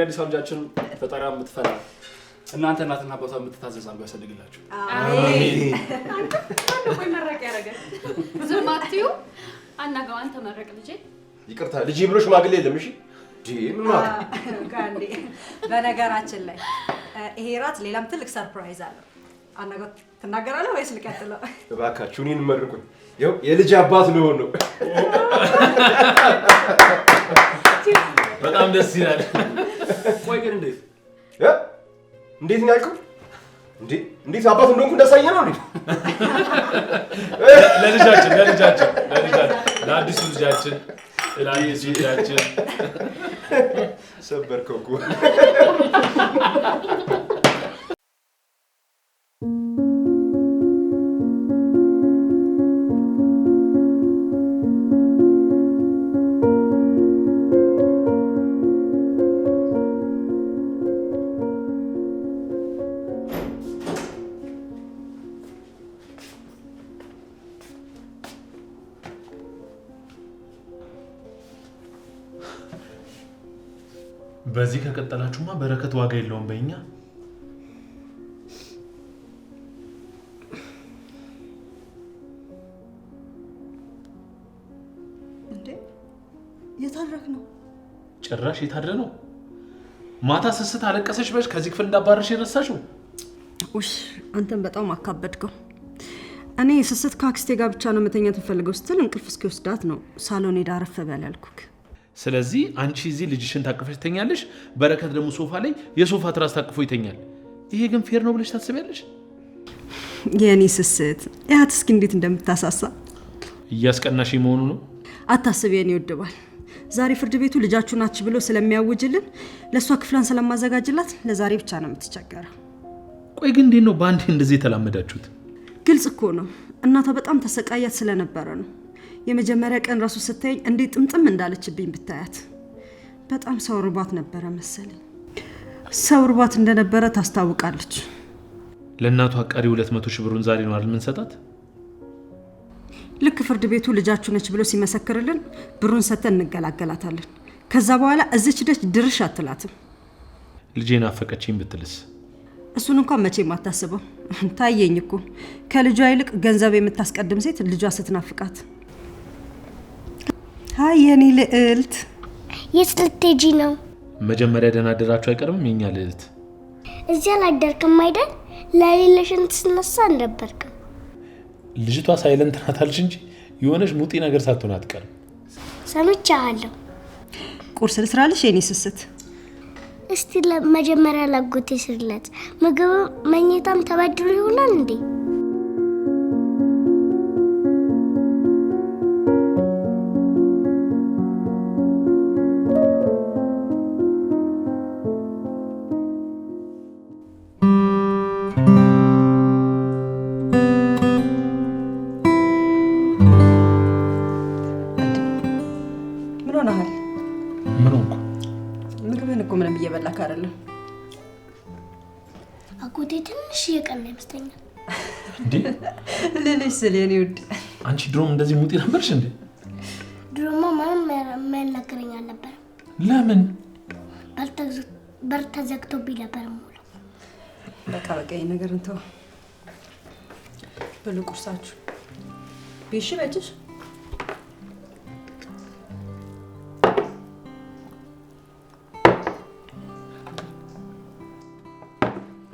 አዲስ ልጃችን ፈጣሪ የምትፈራ እናንተ እናትና አባቷ የምትታዘዝ አድርጎ ያሳድግላችሁ። አሜን። ቆይ መረቅ ያረገ ዝም አትዩ። አናጋው አንተ መረቅ ልጄ። ይቅርታ ልጄ ብሎ ሽማግሌ የለም። እሺ ምን ማለት ጋንዴ። በነገራችን ላይ ይሄ ራት ሌላም ትልቅ ሰርፕራይዝ አለው። አናጋው ትናገራለህ ወይስ ልቀጥለው? እባካችሁ እኔን መርቁኝ። ይኸው የልጅ አባት ልሆን ነው። በጣም ደስ ይላል። ቆይ ግን እንዴት ነው ያልከው? እንዴት አባት እንደሆንኩ እንዳሳየ ነው እንዴ? ለልጃችን ለአዲሱ ልጃችን ሰበርከው እኮ። በዚህ ከቀጠላችሁማ በረከት ዋጋ የለውም በእኛ። እንዴ የታረክ ነው? ጭራሽ የታረ ነው። ማታ ስስት አለቀሰች በሽ ከዚህ ክፍል እንዳባረሽ የረሳሽው። ውሽ አንተም በጣም አካበድከው። እኔ ስስት ከአክስቴ ጋር ብቻ ነው መተኛት የምፈልገው ስትል እንቅልፍ እስኪወስዳት ነው ሳሎን ሄዳ አረፍ በል ያልኩክ። ስለዚህ አንቺ እዚህ ልጅሽን ታቅፈሽ ትተኛለሽ፣ በረከት ደግሞ ሶፋ ላይ የሶፋ ትራስ ታቅፎ ይተኛል። ይሄ ግን ፌር ነው ብለሽ ታስቢያለሽ? የኔ ስስት ያት እስኪ እንዴት እንደምታሳሳ እያስቀናሽ መሆኑ ነው። አታስቢ የኔ ወድባል። ዛሬ ፍርድ ቤቱ ልጃችሁ ናች ብሎ ስለሚያውጅልን ለሷ ክፍላን ስለማዘጋጅላት ለዛሬ ብቻ ነው የምትቸገረው። ቆይ ግን እንዴት ነው ባንዴ እንደዚህ የተላመዳችሁት? ግልጽ እኮ ነው። እናቷ በጣም ተሰቃያት ስለነበረ ነው። የመጀመሪያ ቀን ራሱ ስታየኝ እንዴት ጥምጥም እንዳለችብኝ ብታያት። በጣም ሰው ርባት ነበረ መሰለኝ። ሰው ርባት እንደነበረ ታስታውቃለች። ለእናቷ ቀሪ 200 ሺህ ብሩን ዛሬ ነው አይደል የምንሰጣት? ልክ ፍርድ ቤቱ ልጃችሁ ነች ብሎ ሲመሰክርልን ብሩን ሰተን እንገላገላታለን። ከዛ በኋላ እዚች ደች ድርሽ አትላትም። ልጄን አፈቀችኝ ብትልስ? እሱን እንኳን መቼም አታስበው። ታየኝ እኮ ከልጇ ይልቅ ገንዘብ የምታስቀድም ሴት ልጇ ስትናፍቃት። ሃይ የኔ ልዕልት፣ የት ልትሄጂ ነው? መጀመሪያ ደህና አደራችሁ አይቀርም የኛ ልዕልት? እዚያ አላደርክም አይደል? ለሌለሽን ትስነሳ አልነበርክም። ልጅቷ ሳይለንት ናት አልሽ እንጂ የሆነች ሙጢ ነገር ሳትሆን አትቀርም። ሰምቻለሁ። ቁርስ ልስራልሽ የኔ ስስት? እስቲ ለመጀመሪያ ላጎቴ ስርለት። ምግብ መኝታም ተበድሮ ይሆናል እንዴ? እየበላክ አይደለም? አጎቴ ትንሽ እየቀና ይመስለኛል። እንዴ ለልጅ ስለኔ ውድ አንቺ ድሮም እንደዚህ ሙጢ ነበርሽ እንዴ? ድሮማ ማንም ማይናገረኝ ነበር። ለምን? በር ተዘግቶብኝ ነበር ሙሉ። በቃ ይሄ ነገር እንተው። በሉ ቁርሳችሁ ቢሽ በጭሽ።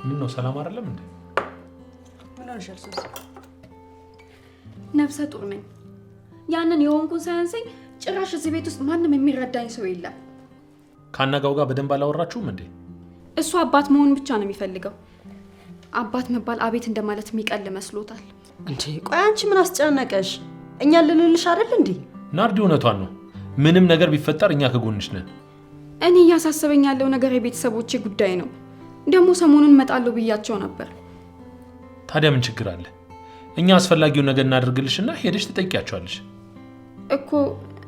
ምን ነው ሰላም አይደለም እንዴ? ምን አልሻል? ነፍሰ ጡር ነኝ። ያንን የሆንኩን ሳያንሰኝ ጭራሽ እዚህ ቤት ውስጥ ማንም የሚረዳኝ ሰው የለም። ካናጋው ጋር በደንብ አላወራችሁም እንዴ? እሱ አባት መሆን ብቻ ነው የሚፈልገው። አባት መባል አቤት እንደማለት የሚቀል መስሎታል። እንዴ ቆይ አንቺ ምን አስጨነቀሽ? እኛ ልልልሽ አይደል እንዴ? ናርዲ እውነቷን ነው። ምንም ነገር ቢፈጠር እኛ ከጎንሽ ነን። እኔ እያሳሰበኝ ያለው ነገር የቤተሰቦቼ ጉዳይ ነው። ደግሞ ሰሞኑን መጣለው ብያቸው ነበር። ታዲያ ምን ችግር አለ? እኛ አስፈላጊውን ነገር እናደርግልሽና ሄደሽ ትጠይቂያቸዋለሽ እኮ።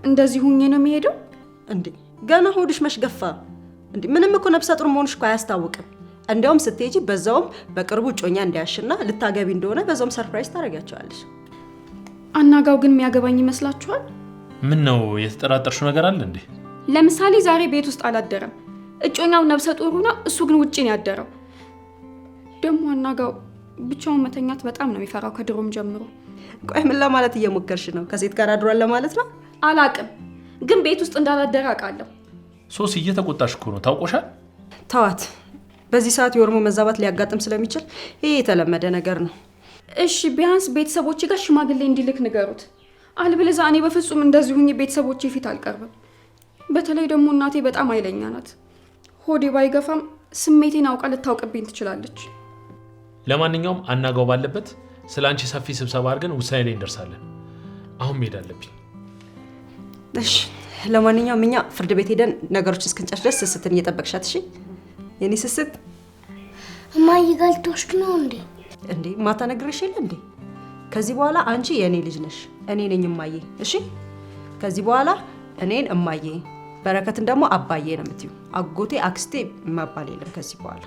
እንደዚህ ሁኜ ነው የሚሄደው እንዴ? ገና ሆድሽ መሽገፋ እንዴ? ምንም እኮ ነፍሰ ጡር መሆንሽ እኮ አያስታውቅም። እንዲያውም ስትሄጂ በዛውም በቅርቡ ጮኛ እንዲያሽና ልታገቢ እንደሆነ በዛውም ሰርፕራይዝ ታደርጊያቸዋለሽ። አናጋው ግን የሚያገባኝ ይመስላችኋል? ምን ነው የተጠራጠርሽው ነገር አለ እንዴ? ለምሳሌ ዛሬ ቤት ውስጥ አላደረም። እጮኛው ነብሰ ጡር ሆና እሱ ግን ውጪ ነው ያደረው። ደግሞ አናጋው ብቻውን መተኛት በጣም ነው የሚፈራው ከድሮም ጀምሮ። ቆይ ምን ለማለት እየሞከርሽ ነው? ከሴት ጋር አድሯል ለማለት ነው? አላቅም፣ ግን ቤት ውስጥ እንዳላደረ አውቃለሁ። ሶስ እየተቆጣሽ እኮ ነው። ታውቆሻል? ተዋት። በዚህ ሰዓት የሆርሞ መዛባት ሊያጋጥም ስለሚችል ይሄ የተለመደ ነገር ነው። እሺ ቢያንስ ቤተሰቦቼ ጋር ሽማግሌ እንዲልክ ንገሩት። አልበለዚያ እኔ በፍጹም እንደዚህ ሁኜ ቤተሰቦቼ ፊት አልቀርብም። በተለይ ደግሞ እናቴ በጣም ኃይለኛ ናት። ሆዴ ባይገፋም ስሜቴን አውቃ ልታውቅብኝ ትችላለች። ለማንኛውም አናጋው ባለበት ስለ አንቺ ሰፊ ስብሰባ አድርገን ውሳኔ ላይ እንደርሳለን። አሁን መሄድ አለብኝ። እሺ ለማንኛውም እኛ ፍርድ ቤት ሄደን ነገሮች እስክንጨርስ ድረስ ስስትን እየጠበቅሻት። እሺ የኔ ስስት። እማዬ ጋር ልትወስድ ነው እንዴ? እንዴ ማታ ነግሬሽ የለ እንዴ? ከዚህ በኋላ አንቺ የኔ ልጅ ነሽ፣ እኔ ነኝ እማዬ። እሺ ከዚህ በኋላ እኔን እማዬ፣ በረከትን ደግሞ አባዬ ነው የምትይው። አጎቴ አክስቴ መባል የለም ከዚህ በኋላ።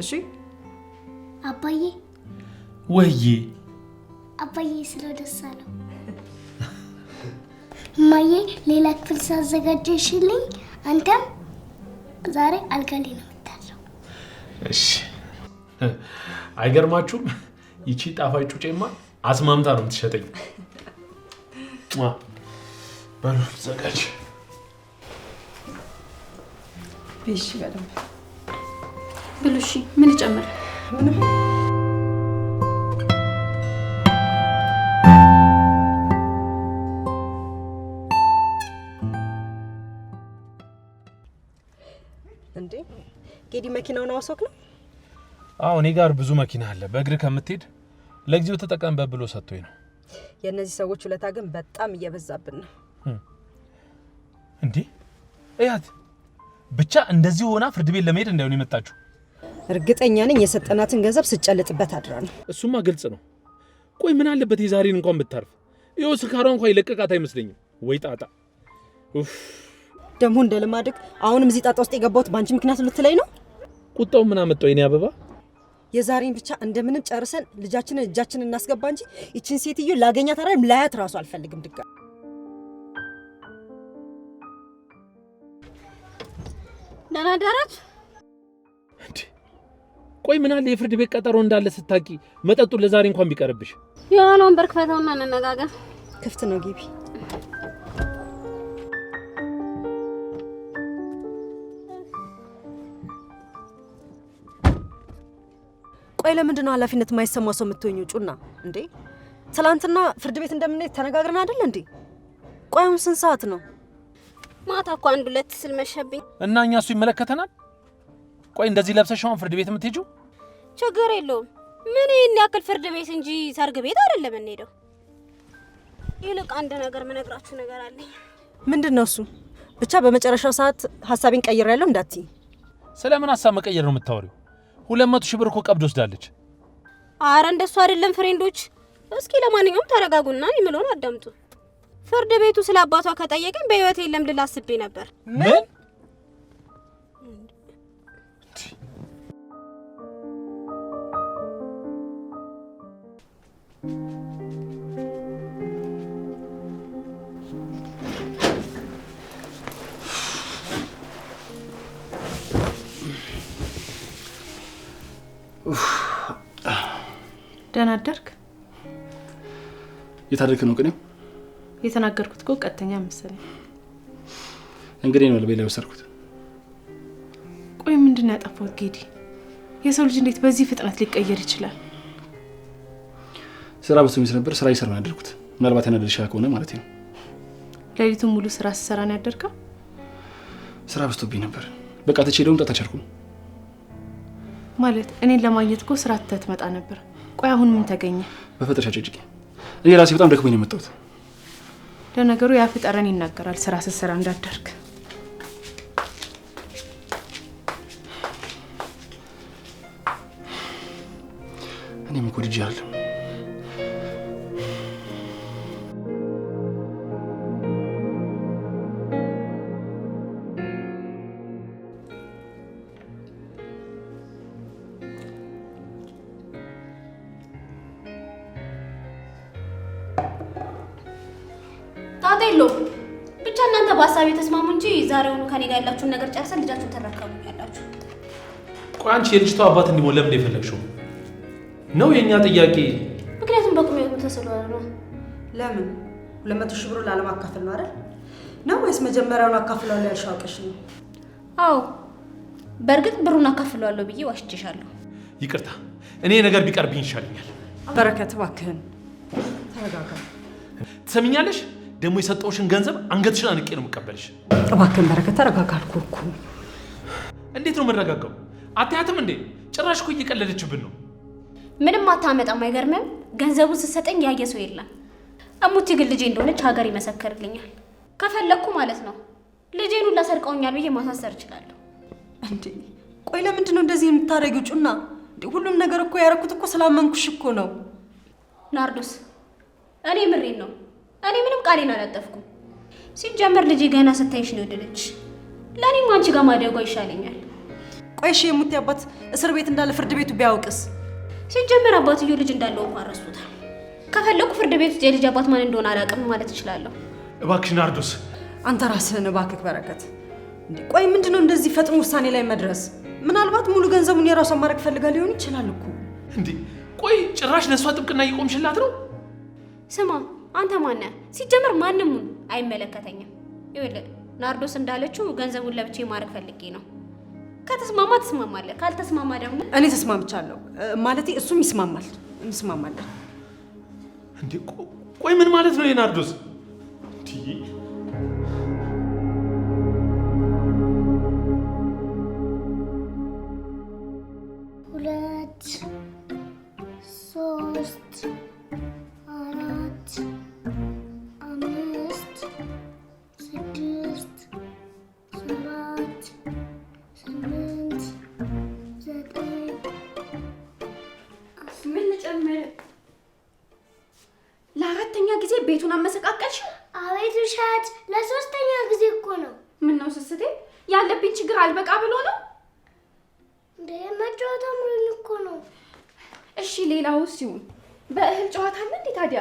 እሺ አባዬ ወይዬ አባዬ ስለው ደስ አለው። እማዬ ሌላ ክፍል ሳዘጋጀሽልኝ አንተም ዛሬ አልጋ ላይ ነው የምታድረው። እሺ አይገርማችሁም? ይቺ ጣፋጭ ጩጬማ አስማምታ ነው የምትሸጠኝ። በሉ ዘጋጅ። ቢሽ በደም ብሉ። እሺ ምን ጨምር? ምንም እንዴ ጌዲ መኪናውን አውሶክ ነው? አዎ እኔ ጋር ብዙ መኪና አለ። በእግር ከምትሄድ ለጊዜው ተጠቀምበት ብሎ ሰጥቶኝ ነው። የእነዚህ ሰዎች ውለታ ግን በጣም እየበዛብን ነው። እንዴ እያት ብቻ እንደዚህ ሆና ፍርድ ቤት ለመሄድ እንዳይሆን የመጣችሁ። እርግጠኛ ነኝ የሰጠናትን ገንዘብ ስጨልጥበት አድራ ነው። እሱማ ግልጽ ነው። ቆይ ምን አለበት የዛሬን እንኳን ብታርፍ። ይኸው ስካሯ እንኳን ይለቀቃት አይመስለኝም። ወይ ጣጣ። ኡፍ ደግሞ እንደ ልማድክ አሁንም እዚህ ጣጣ ውስጥ የገባሁት ባንቺ ምክንያት ልትለኝ ነው? ቁጣው ምን አመጣው የኔ አበባ? የዛሬን ብቻ እንደምንም ጨርሰን ልጃችንን እጃችንን እናስገባ እንጂ እቺን ሴትዮ ላገኛት አይደለም ላያት ራሱ አልፈልግም ድጋ። ደህና አደራችሁ። እንዴ ቆይ ምን አለ የፍርድ ቤት ቀጠሮ እንዳለ ስታቂ መጠጡ ለዛሬ እንኳን ቢቀርብሽ። የሆነውን በርክፈተውና እንነጋገር። ክፍት ነው ግቢ። ቆይ ለምንድን ነው ኃላፊነት የማይሰማው ሰው የምትሆኚው ጩና? እንዴ ትላንትና ፍርድ ቤት እንደምንሄድ ተነጋግረን አይደል እንዴ? ቆይ አሁን ስንት ሰዓት ነው? ማታ እኮ 1-2 ስል መሸብኝ እና እኛ እሱ ይመለከተናል? ቆይ እንደዚህ ለብሰሽ አሁን ፍርድ ቤት የምትሄጂው? ችግር የለውም። ምን ይሄን ያክል ፍርድ ቤት እንጂ ሰርግ ቤት አይደለም እንሄደው። ይልቅ አንድ ነገር ምነግራችሁ ነገር አለኝ። ምንድነው እሱ? ብቻ በመጨረሻው ሰዓት ሐሳቤን ቀይሬያለሁ እንዳትዪ። ስለምን ሐሳብ መቀየር ነው የምታወሪው? 200 ሺህ ብር እኮ ቀብድ ወስዳለች። አረ እንደሱ አይደለም ፍሬንዶች። እስኪ ለማንኛውም ተረጋጉና የምለውን አዳምጡ። ፍርድ ቤቱ ስለ አባቷ ከጠየቀኝ በህይወት የለም ልል አስቤ ነበር። ምን? ደህና አደርክ? የታደርክ ነው ቅኔው? የተናገርኩት እኮ ቀጥተኛ መሰለኝ። እንግዲህ ነው ለቤላ ወሰርኩት። ቆይ ምንድነው ያጠፋሁት ጌዲ? የሰው ልጅ እንዴት በዚህ ፍጥነት ሊቀየር ይችላል? ስራ በስሚስ ነበር፣ ስራ ይሰራ ነው ያደርኩት። ምናልባት ያናደድሻ ከሆነ ማለት ነው። ሌሊቱን ሙሉ ስራ ሲሰራ ነው ያደርከው? ስራ በዝቶብኝ ነበር። በቃ ተቼ ደውም ተቻልኩም። ማለት እኔን ለማግኘት እኮ ስራ ትመጣ ነበር። ቆይ አሁን ምን ተገኘ? በፈጠሻ ጭጭቂ እኔ ራሴ በጣም ደክሞኝ ነው የመጣሁት። ለነገሩ ያ ፍጠረን ይናገራል ስራ ሲሰራ እንዳደርክ። እኔም እኮ ልጅ አይደለም። ታዲያ ብቻ እናንተ በሀሳብ የተስማሙ እንጂ ዛሬውኑ ከኔ ጋር ያላችሁን ነገር ጨርሰን ልጃችሁን ተረከቡኛላችሁ። ቆይ አንቺ የልጅቷ አባት እንዲሞን ለምን የፈለግሽው ነው የኛ ጥያቄ? ምክንያቱም በቁሜ ተስሏል ነው። ለምን 200 ሺህ ብር ላለማካፈል ነው አይደል? ነው ወይስ መጀመሪያውን አካፍላለሁ ያልሻውቀሽ ነው? አዎ በእርግጥ ብሩን አካፍለዋለሁ ብዬ ዋሽቼሻለሁ። ይቅርታ፣ እኔ ነገር ቢቀርብኝ ይሻለኛል። በረከት እባክህን ተረጋጋ። ትሰሚኛለሽ? ደግሞ የሰጠውሽን ገንዘብ አንገትሽን አንቄ ነው የምቀበልሽ። እባክህን በረከት ተረጋጋ አልኩህ እኮ። እንዴት ነው የምረጋጋው? አታያትም እንዴ? ጭራሽ እኮ እየቀለደችብን ነው። ምንም አታመጣም። አይገርምም? ገንዘቡን ስትሰጠኝ ያየ ሰው የለም። እሙቲ ግን ልጄ እንደሆነች ሀገር ይመሰክርልኛል። ከፈለግኩ ማለት ነው ልጄን ሁላ ሰርቀውኛል ብዬ ማሳሰር እችላለሁ። እንዴ ቆይ ለምንድን ነው እንደዚህ የምታደርጊው ጩና? ሁሉም ነገር እኮ ያደረኩት እኮ ስላመንኩሽ እኮ ነው። ናርዶስ እኔ ምሬን ነው። እኔ ምንም ቃሌን አላጠፍኩም። ሲጀመር ልጄ ገና ስታይሽ ነው የወደደች። ለእኔም አንቺ ጋር ማደጓ ይሻለኛል። ቆይ እሺ የሙቲ አባት እስር ቤት እንዳለ ፍርድ ቤቱ ቢያውቅስ? ሲጀመር አባትዮ ልጅ እንዳለው እንኳን ረስቶታል። ከፈለኩ ፍርድ ቤት ውስጥ የልጅ አባት ማን እንደሆነ አላውቅም ማለት እችላለሁ። እባክሽ ናርዶስ። አንተ ራስህን እባክህ በረከት። እንዴ ቆይ ምንድነው እንደዚህ ፈጥኖ ውሳኔ ላይ መድረስ? ምናልባት ሙሉ ገንዘቡን የራሷን ማድረግ ፈልጋ ሊሆን ይችላል እኮ። እንዴ ቆይ ጭራሽ ለእሷ ጥብቅና እየቆምሽላት ነው? ስማ አንተ ማነህ? ሲጀመር ማንም አይመለከተኝም። ይኸውልህ ናርዶስ እንዳለችው ገንዘቡን ለብቻ ማድረግ ፈልጌ ነው። ከተስማማ ተስማማለህ፣ ካልተስማማ ደግሞ እኔ ተስማምቻለሁ። ማለቴ እሱም ይስማማል። እንስማማለን። እንዴ ቆይ ምን ማለት ነው የናርዶስ? ሁለት ሶስት አራት አምስት ስድስት ሰባት ስምንት ዘጠኝ ምን ልጨምር? ለአራተኛ ጊዜ ቤቱን አመሰቃቀልሽ? አቤት ውሸት! ለሶስተኛ ጊዜ እኮ ነው። ምን ነው ስስቴ? ያለብኝ ችግር አልበቃ ብሎ ነው እንዴ? መጫወት አምሮኝ እኮ ነው። እሺ ሌላውስ ይሁን። በእህል ጨዋታ አለ እንዴ ታዲያ?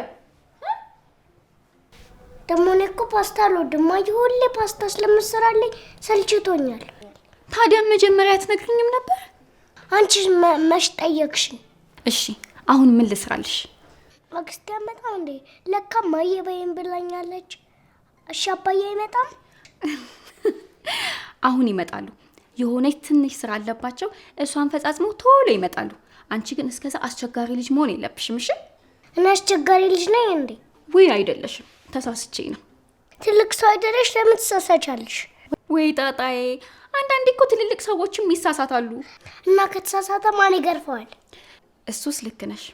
ደግሞ እኔ እኮ ፓስታ አልወድም። ሁሌ ፓስታ ስለምትሰራልኝ ሰልችቶኛል። ታዲያ መጀመሪያ አትነግሪኝም ነበር? አንቺ መች ጠየቅሽኝ? እሺ አሁን ምን ልስራልሽ? አክስቴ አመጣም እንዴ? ለካ ማየ በይን ብላኛለች። እሺ አባዬ አይመጣም? አሁን ይመጣሉ። የሆነች ትንሽ ስራ አለባቸው። እሷን ፈጻጽመው ቶሎ ይመጣሉ። አንቺ ግን እስከዛ አስቸጋሪ ልጅ መሆን የለብሽም። እሺ? እኔ አስቸጋሪ ልጅ ነኝ እንዴ? ወይ አይደለሽም፣ ተሳስቼ ነው። ትልቅ ሰው አይደለሽ? ለምን ትሳሳቻለሽ? ወይ ጣጣዬ፣ አንዳንዴ እኮ ትልልቅ ሰዎችም ይሳሳታሉ። እና ከተሳሳተ ማን ይገርፈዋል? እሱስ ልክ ነሽ።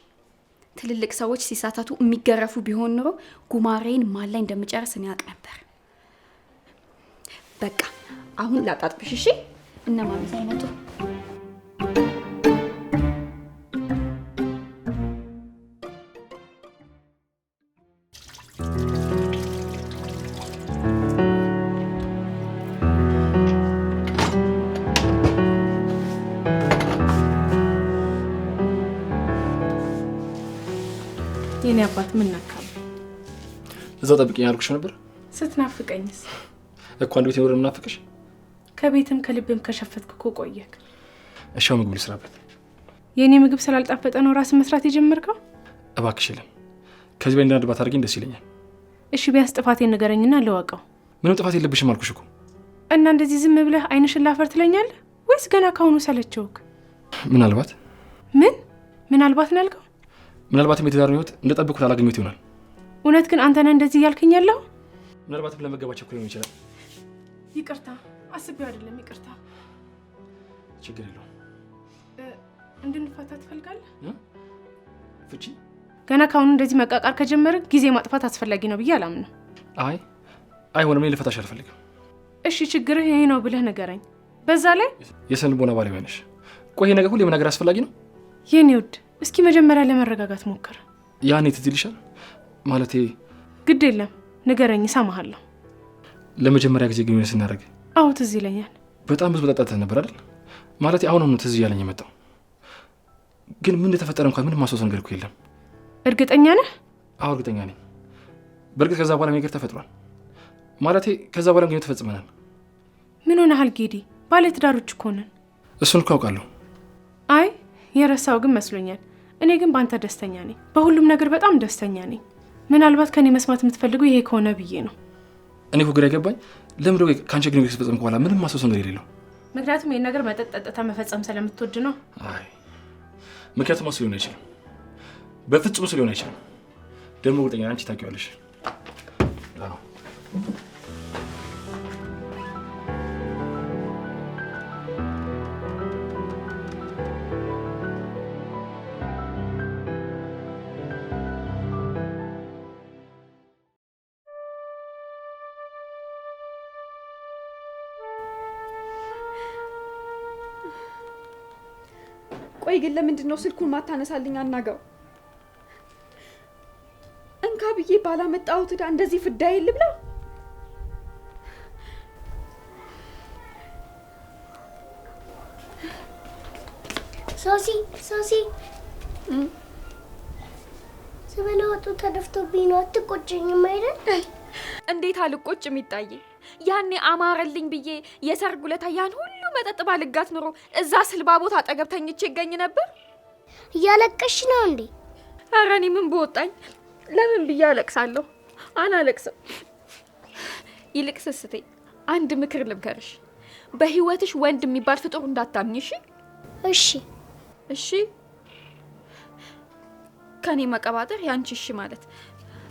ትልልቅ ሰዎች ሲሳሳቱ የሚገረፉ ቢሆን ኑሮ ጉማሬን ማን ላይ እንደምጨርስ እኔ አውቅ ነበር። በቃ አሁን ላጣጥብሽ። እሺ? እነማን ሳይመጡ የኔ አባት ምን ነካው? እዛው ጠብቂኝ ያልኩሽ ነበር። ስትናፍቀኝስ? እኮ አንድ ቤት ይኖር ምናፍቅሽ? ከቤትም ከልብም ከሸፈትክ እኮ ቆየክ። እሻው ምግብ ልስራበት። የኔ ምግብ ስላልጣፈጠ ነው ራስ መስራት የጀመርከው? እባክሽ የለም። ከዚህ በላይ እንዳንድ ባታደርጊኝ ደስ ይለኛል። እሺ ቢያንስ ጥፋቴን ንገረኝና ልወቀው። ምንም ጥፋት የለብሽም አልኩሽ እኮ። እና እንደዚህ ዝም ብለህ አይንሽን ላፈር ትለኛለህ ወይስ ገና ካሁኑ ሰለቸውክ? ምናልባት ምናልባት ነው ያልከው? ምናልባትም የትዳር ህይወት እንደጠብኩት አላገኘሁት ይሆናል። እውነት ግን አንተ ነህ እንደዚህ እያልከኝ ያለው? ምናልባትም ለመገባቸው እኮ ሊሆን ይችላል። ይቅርታ አስቤው አይደለም። ይቅርታ። ችግር የለውም። እንድንፋታ ትፈልጋለህ? ፍቺ? ገና ካሁኑ እንደዚህ መቃቃር ከጀመረ ጊዜ ማጥፋት አስፈላጊ ነው ብዬ አላምንም። አይሆንም። እኔ ልፈታሽ አልፈልግም። እሺ ችግርህ ይሄ ነው ብለህ ንገረኝ። በዛ ላይ የስነ ልቦና ባለሙያ ነሽ። ቆይ ይሄ ነገር ሁሌ መናገር አስፈላጊ ነው? የኔ ውድ እስኪ መጀመሪያ ለመረጋጋት ሞክር። ያኔ ትዝ ይልሻል? ማለቴ ግድ የለም ንገረኝ፣ እሰማሃለሁ። ለመጀመሪያ ጊዜ ግንኙነት ስናደርግ? አዎ ትዝ ይለኛል። በጣም ብዙ መጠጣት ነበር አይደል? ማለቴ አሁን ትዝ እያለኝ የመጣው ግን ምን እንደተፈጠረ እንኳን ምንም ማስታወስ ነገር እኮ የለም። እርግጠኛ ነህ? አዎ እርግጠኛ ነኝ። በእርግጥ ከዛ በኋላ ነገር ተፈጥሯል። ማለቴ ከዛ በኋላ ግን ተፈጽመናል። ምን ሆነሃል ጌዲ? ባለ ትዳሮች እኮ ነን። እሱን እኮ አውቃለሁ። አይ የረሳው ግን መስሎኛል። እኔ ግን በአንተ ደስተኛ ነኝ። በሁሉም ነገር በጣም ደስተኛ ነኝ። ምናልባት ከኔ መስማት የምትፈልገው ይሄ ከሆነ ብዬ ነው። እኔ እኮ ግራ የገባኝ ለምን ደው ካንቺ ግን ከተፈጸመ በኋላ ምንም ማሰብ ነገር የሌለው? ምክንያቱም ይሄን ነገር መጠጥ ጠጥታ መፈጸም ስለምትወድ ነው። አይ ምክንያቱም ሊሆን አይችልም። በፍጹም ሊሆን አይችልም። ደግሞ ቁርጠኛ አንቺ ታውቂዋለሽ። አዎ ቆይ ግን ለምንድን ነው ስልኩን ማታነሳልኝ? አናጋው እንካ ብዬ ባላመጣሁት ዕዳ እንደዚህ ፍዳዬ ልብላ? ሶሲ ስበለወጡ ተደፍቶብኝ ነው። አትቆጭኝም አይደል? እንዴት አልቆጭም ይጣዬ። ያኔ አማረልኝ ብዬ የሰርጉ ለታ ያን ሁሉ መጠጥ ባልጋት ኑሮ እዛ ስልባ ቦታ አጠገብ ተኝቼ ይገኝ ነበር። እያለቀሽ ነው እንዴ? ኧረ እኔ ምን በወጣኝ። ለምን ብዬ አለቅሳለሁ? አላለቅስም። ይልቅ ስስቴ አንድ ምክር ልምከርሽ። በህይወትሽ ወንድ የሚባል ፍጡር እንዳታምኚ። እሺ? እሺ ከኔ መቀባጠር ያንቺ እሺ ማለት።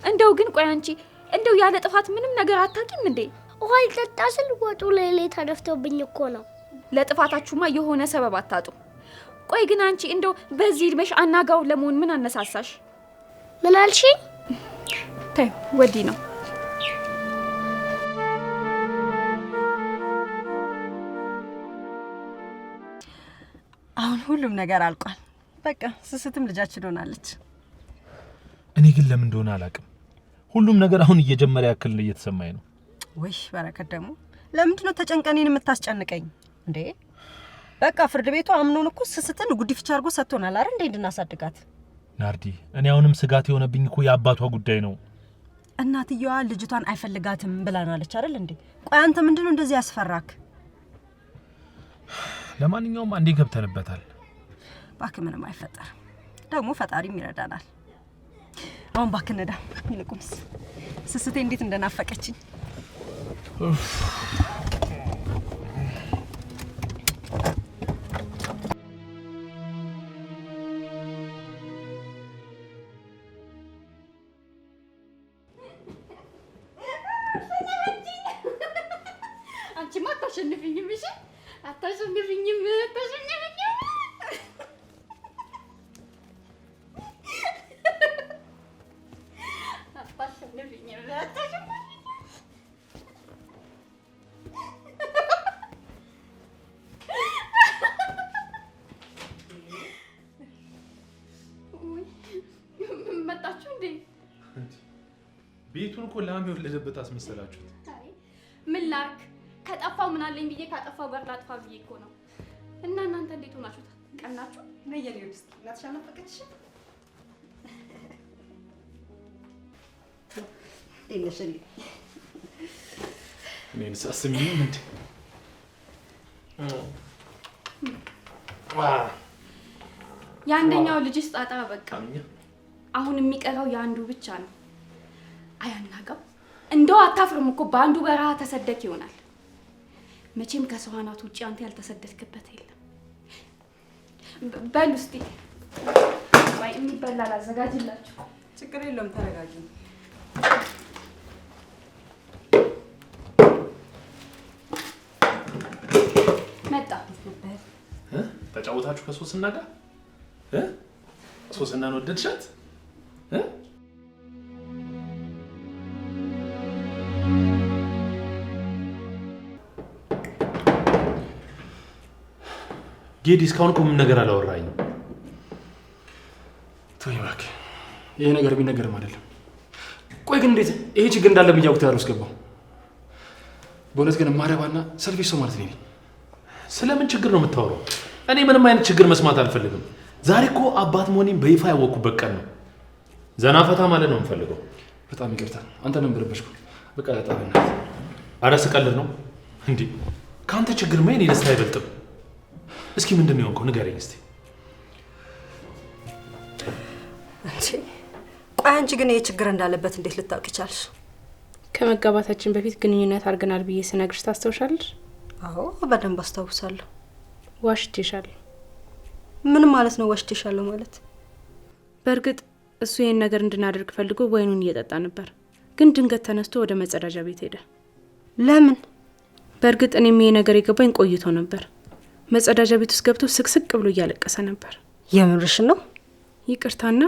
እንደው ግን ቆይ አንቺ እንደው ያለ ጥፋት ምንም ነገር አታውቂም እንዴ? ውሃ ልጠጣ ስል ወጡ ላይ ተደፍቶብኝ እኮ ነው። ለጥፋታችሁማ የሆነ ሰበብ አታጡ። ቆይ ግን አንቺ እንደው በዚህ እድሜሽ አናጋው ለመሆን ምን አነሳሳሽ? ምን አልሽኝ? ተይ ወዲ ነው። አሁን ሁሉም ነገር አልቋል። በቃ ስስትም ልጃችን ሆናለች። እኔ ግን ለምን እንደሆነ አላውቅም፣ ሁሉም ነገር አሁን እየጀመረ ያክል እየተሰማኝ ነው። ወይ በረከት ደግሞ ለምንድን ነው ተጨንቀኔን የምታስጨንቀኝ እንዴ? በቃ ፍርድ ቤቱ አምኖን እኮ ስስትን ጉዲፍቻ አድርጎ ሰጥቶናል አይደል? እንዴ እንድናሳድጋት። ናርዲ እኔ አሁንም ስጋት የሆነብኝ እኮ የአባቷ ጉዳይ ነው። እናትየዋ ልጅቷን አይፈልጋትም ብላናለች አይደል እንዴ? ቆይ አንተ ምንድነው እንደዚህ ያስፈራክ? ለማንኛውም አንዴ ገብተንበታል። ባክ ምንም አይፈጠርም። ደግሞ ፈጣሪም ይረዳናል። አሁን ባክ ነዳ። ይልቁምስ ስስቴ እንዴት እንደናፈቀችኝ። አንቺማ አታሸንፊኝም። እሺ አታሸንፊኝም። መጣችሁ እንዴ? ቤቱን እኮ ላም የወለደበት አስመሰላችሁት። ምን ላክ ከጠፋው ምን አለኝ ብዬ ካጠፋው ጋር ላጥፋ ብዬ እኮ ነው። እና እናንተ እንዴት ሆናችሁ? ቀናችሁ? ነየኔ ውስጥ እናትሻና ፈቀድሽ ዲነሽን እኔን ሳስሚኝ እንዴ? የአንደኛው ልጅስ ጣጣ በቃ አሁን የሚቀረው የአንዱ ብቻ ነው። አያናጋው እንደው አታፍርም እኮ በአንዱ በረሃ ተሰደክ ይሆናል። መቼም ከሰዋናት ውጪ አንተ ያልተሰደድክበት የለም። በሉ እስቲ ወይ የሚበላ ላዘጋጅላችሁ። ችግር የለም ተረጋጊ። መጣ ተጫወታችሁ ከሶስና ጋር ሶስናን ወደድሻት? ጌዲ እስካሁን እኮ ምን ነገር አላወራኝ። ተወኝ እባክህ፣ ይሄ ነገር ቢነገርም አይደለም። ቆይ ግን እንዴት ይሄ ችግር እንዳለብኝ ያውቁት ያለው እስገባው። በእውነት ግን ማረባና ሰልፊሽ ሰው ማለት ነኝ። ስለምን ችግር ነው የምታወራው? እኔ ምንም አይነት ችግር መስማት አልፈልግም። ዛሬ እኮ አባት መሆኔን በይፋ ያወቅኩበት ቀን ነው። ዘና ፈታ ማለት ነው የምፈልገው። በጣም ይቅርታ፣ አንተ ነን ብለበሽኩ። በቃ ጣበና አረ ስቀልድ ነው እንዴ? ከአንተ ችግር ምን ደስታ አይበልጥም? እስኪ ምንድን ነው የሆንከው? ንገረኝ እስቲ። ቆይ አንቺ ግን ይሄ ችግር እንዳለበት እንዴት ልታውቂ ቻልሽ? ከመጋባታችን በፊት ግንኙነት አድርገናል ብዬ ስነግርሽ ታስታውሻለሽ? አዎ በደንብ አስታውሳለሁ። ዋሽቼሻለሁ። ምን ማለት ነው ዋሽቼሻለሁ ማለት? በእርግጥ እሱ ይሄን ነገር እንድናደርግ ፈልጎ ወይኑን እየጠጣ ነበር፣ ግን ድንገት ተነስቶ ወደ መጸዳጃ ቤት ሄደ። ለምን? በእርግጥ እኔም ይሄ ነገር የገባኝ ቆይቶ ነበር። መጸዳጃ ቤት ውስጥ ገብቶ ስቅስቅ ብሎ እያለቀሰ ነበር። የምርሽ ነው? ይቅርታና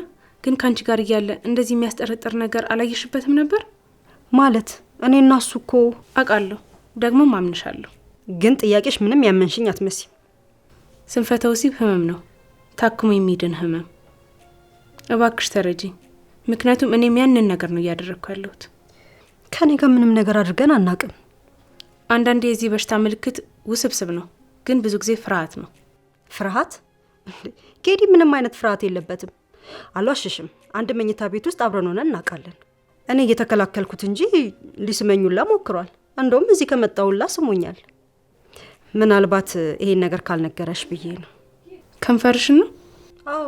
ግን ካንቺ ጋር እያለ እንደዚህ የሚያስጠረጥር ነገር አላየሽበትም ነበር? ማለት እኔ እና እሱ እኮ አውቃለሁ፣ ደግሞ ማምንሻለሁ። ግን ጥያቄሽ ምንም ያመንሽኝ አትመስይም። ስንፈተ ወሲብ ህመም ነው፣ ታክሞ የሚድን ህመም። እባክሽ ተረጂኝ፣ ምክንያቱም እኔም ያንን ነገር ነው እያደረግኩ ያለሁት። ከኔ ጋር ምንም ነገር አድርገን አናቅም። አንዳንዴ የዚህ በሽታ ምልክት ውስብስብ ነው፣ ግን ብዙ ጊዜ ፍርሃት ነው። ፍርሃት? ጌዲ ምንም አይነት ፍርሃት የለበትም። አልዋሽሽም፣ አንድ መኝታ ቤት ውስጥ አብረን ሆነን እናውቃለን። እኔ እየተከላከልኩት እንጂ ሊስመኙላ ሞክሯል። እንደውም እዚህ ከመጣውላ ስሞኛል። ምናልባት ይሄን ነገር ካልነገረሽ ብዬ ነው። ከንፈርሽን ነው? አዎ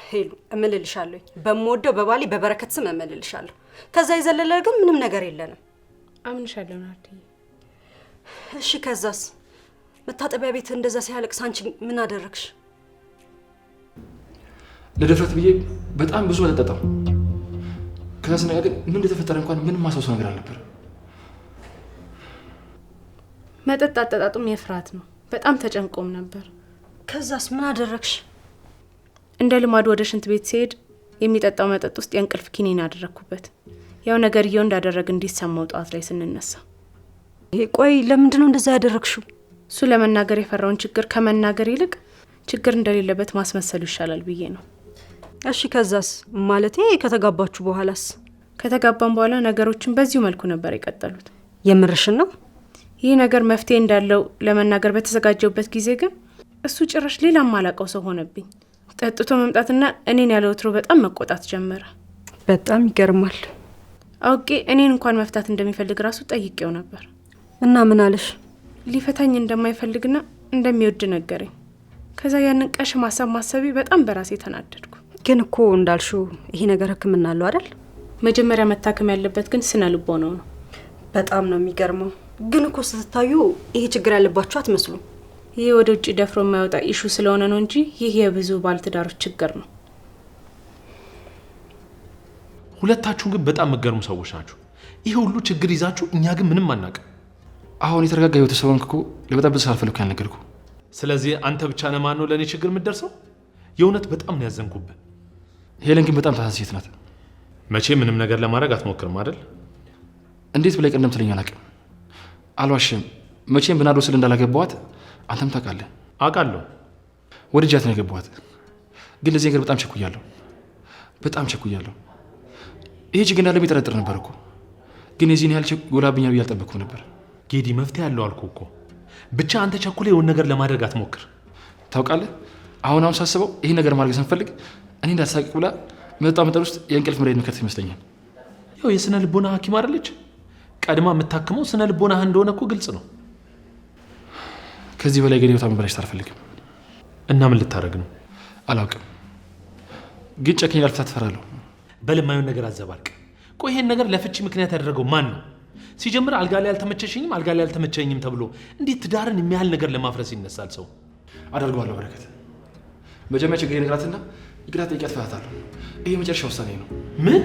ሄሉ፣ እምልልሻለሁ። በምወደው በባሌ በበረከት ስም እምልልሻለሁ። ከዛ የዘለለ ግን ምንም ነገር የለንም። አምንሻለሁ ናርዲ። እሺ ከዛስ? መታጠቢያ ቤት እንደዛ ሲያለቅስ አንቺ ምን አደረግሽ? ለድፍረት ብዬ በጣም ብዙ ተጠጣው። ከዛ ስነጋ ግን ምን እንደተፈጠረ እንኳን ምንም ማስታወሰው ነገር አልነበር። መጠጥ አጠጣጡም የፍርሃት ነው። በጣም ተጨንቆም ነበር። ከዛስ ምን አደረግሽ? እንደ ልማዱ ወደ ሽንት ቤት ሲሄድ የሚጠጣው መጠጥ ውስጥ የእንቅልፍ ኪኒን አደረግኩበት። ያው ነገርየው እንዳደረግ እንዲሰማው ጠዋት ላይ ስንነሳ። ቆይ ለምንድን ነው እንደዛ ያደረግሽው? እሱ ለመናገር የፈራውን ችግር ከመናገር ይልቅ ችግር እንደሌለበት ማስመሰሉ ይሻላል ብዬ ነው። እሺ ከዛስ? ማለቴ ከተጋባችሁ በኋላስ? ከተጋባን በኋላ ነገሮችን በዚሁ መልኩ ነበር የቀጠሉት። የምርሽን ነው? ይህ ነገር መፍትሄ እንዳለው ለመናገር በተዘጋጀውበት ጊዜ ግን እሱ ጭራሽ ሌላ ማላቀው ሰው ሆነብኝ። ጠጥቶ መምጣትና እኔን ያለ ወትሮ በጣም መቆጣት ጀመረ። በጣም ይገርማል። አውቄ እኔን እንኳን መፍታት እንደሚፈልግ ራሱ ጠይቄው ነበር። እና ምን አለሽ? ሊፈታኝ እንደማይፈልግና እንደሚወድ ነገረኝ። ከዛ ያንን ቀሽም ሀሳብ ማሰቢ በጣም በራሴ ተናደድኩ። ግን እኮ እንዳልሽው ይሄ ነገር ሕክምና አለው አይደል? መጀመሪያ መታከም ያለበት ግን ስነ ልቦናው ነው። በጣም ነው የሚገርመው። ግን እኮ ስትታዩ ይሄ ችግር ያለባችሁ አትመስሉም። ይህ ወደ ውጭ ደፍሮ የማይወጣ ኢሹ ስለሆነ ነው እንጂ ይህ የብዙ ባለትዳሮች ችግር ነው። ሁለታችሁን ግን በጣም መገርሙ ሰዎች ናችሁ። ይሄ ሁሉ ችግር ይዛችሁ እኛ ግን ምንም አናውቅም። አሁን የተረጋጋ ህይወት ሰውን እኮ ለበጣም ስላልፈለኩ ያልነገርኩ። ስለዚህ አንተ ብቻ ነህ ማን ነው ለእኔ ችግር የምትደርሰው? የእውነት በጣም ነው ያዘንኩብህ። ሄለን ግን በጣም ታሳስ ሴት ናት። መቼ ምንም ነገር ለማድረግ አትሞክርም አይደል? እንዴት ብላይ ቀደም ትለኝ አላውቅም። አልዋሽም። መቼም ብናዶ ስል እንዳላገባዋት አንተም ታውቃለህ። አውቃለሁ። ወድጃት ነው ያገባዋት። ግን ለዚህ ነገር በጣም ቸኩያለሁ። በጣም ቸኩያለሁ። ይሄ ችግር እንዳለ የሚጠረጥር ነበር እኮ። ግን የዚህን ያህል ጎላብኛል ብዬ አልጠበቅኩም ነበር። ጌዲ መፍትሄ ያለው አልኩ እኮ። ብቻ አንተ ቸኩሌ የሆነ ነገር ለማድረግ አትሞክር። ታውቃለህ፣ አሁን ሳስበው ይህን ነገር ማድረግ ስንፈልግ እኔ እንዳትሳቅቅ ብላ መጠጣ መጠን ውስጥ የእንቅልፍ መድኃኒት መከተት ይመስለኛል። ያው የስነ ልቦና ሐኪም አይደለች? ቀድማ የምታክመው ስነ ልቦናህ እንደሆነ እኮ ግልጽ ነው። ከዚህ በላይ ግን ህይወቷ መበላሸት አልፈልግም። እና ምን ልታደርግ ነው? አላውቅም፣ ግን ጨክኜ ላልፍታት እፈራለሁ። በልማዩን ነገር አዘባርቅ። ቆይ ይሄን ነገር ለፍቺ ምክንያት ያደረገው ማን ነው? ሲጀምር አልጋ ላይ አልተመቸሽኝም፣ አልጋ ላይ አልተመቸኝም ተብሎ እንዴት ትዳርን የሚያህል ነገር ለማፍረስ ይነሳል ሰው? አደርገዋለሁ በረከት። መጀመሪያ ችግር ነግራትና ይቅርታ ጠይቂያት እፈታታለሁ። ይሄ የመጨረሻ ውሳኔ ነው። ምን?